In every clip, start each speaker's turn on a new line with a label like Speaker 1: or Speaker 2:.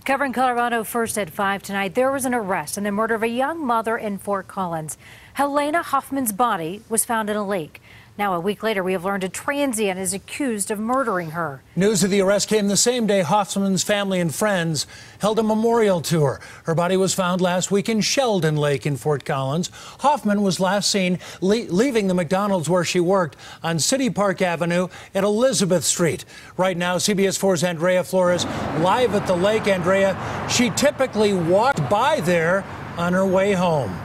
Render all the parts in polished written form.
Speaker 1: Covering Colorado first at 5 tonight, there was an arrest in the murder of a young mother in Fort Collins. Helena Hoffmann's body was found in a lake. Now, a week later, we have learned a transient is accused of murdering her.
Speaker 2: News of the arrest came the same day Hoffmann's family and friends held a memorial tour. Her body was found last week in Sheldon Lake in Fort Collins. Hoffmann was last seen leaving the McDonald's where she worked on City Park Avenue at Elizabeth Street. Right now, CBS 4's Andrea Flores live at the lake. Andrea, she typically walked by there on her way home.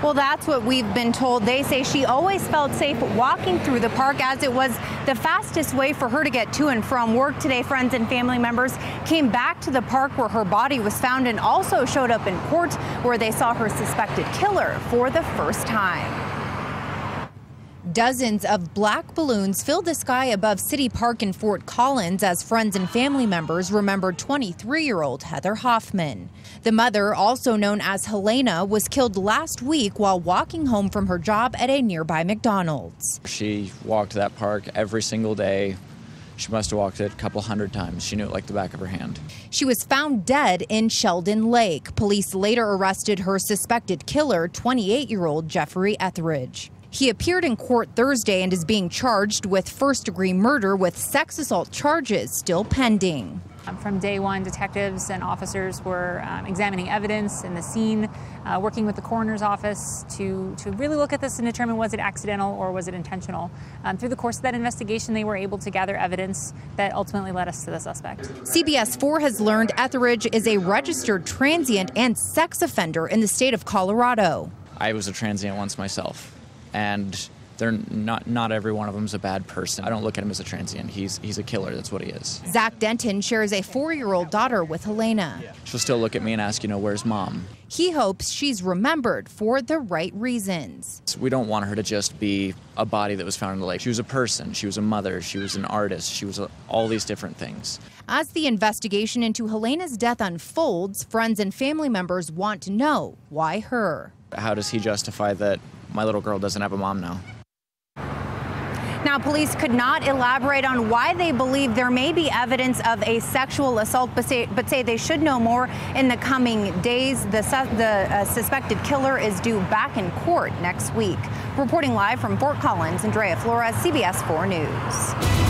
Speaker 3: Well, that's what we've been told. They say she always felt safe walking through the park, as it was the fastest way for her to get to and from work. Today, friends and family members came back to the park where her body was found and also showed up in court where they saw her suspected killer for the first time. Dozens of black balloons filled the sky above City Park in Fort Collins as friends and family members remembered 23-year-old Heather Hoffmann. The mother, also known as Helena, was killed last week while walking home from her job at a nearby McDonald's.
Speaker 4: She walked that park every single day. She must have walked it a couple hundred times. She knew it like the back of her hand.
Speaker 3: She was found dead in Sheldon Lake. Police later arrested her suspected killer, 28-year-old Jeffrey Etheridge. He appeared in court Thursday and is being charged with first-degree murder with sex assault charges still pending.
Speaker 5: From day one, detectives and officers were examining evidence in the scene, working with the coroner's office to really look at this and determine was it accidental or was it intentional. Through the course of that investigation, they were able to gather evidence that ultimately led us to the suspect.
Speaker 3: CBS 4 has learned Etheridge is a registered transient and sex offender in the state of Colorado.
Speaker 4: I was a transient once myself. And they're not every one of them is a bad person. I don't look at him as a transient. He's a killer. That's what he is.
Speaker 3: Zach Denton shares a 4-year-old daughter with Helena.
Speaker 4: She'll still look at me and ask, where's mom?
Speaker 3: He hopes she's remembered for the right reasons.
Speaker 4: We don't want her to just be a body that was found in the lake. She was a person. She was a mother. She was an artist. She was all these different things.
Speaker 3: As the investigation into Helena's death unfolds, friends and family members want to know why her.
Speaker 4: How does he justify that my little girl doesn't have a mom now?
Speaker 3: Now, police could not elaborate on why they believe there may be evidence of a sexual assault, but say they should know more in the coming days. The suspected killer is due back in court next week. Reporting live from Fort Collins, Andrea Flores, CBS 4 News.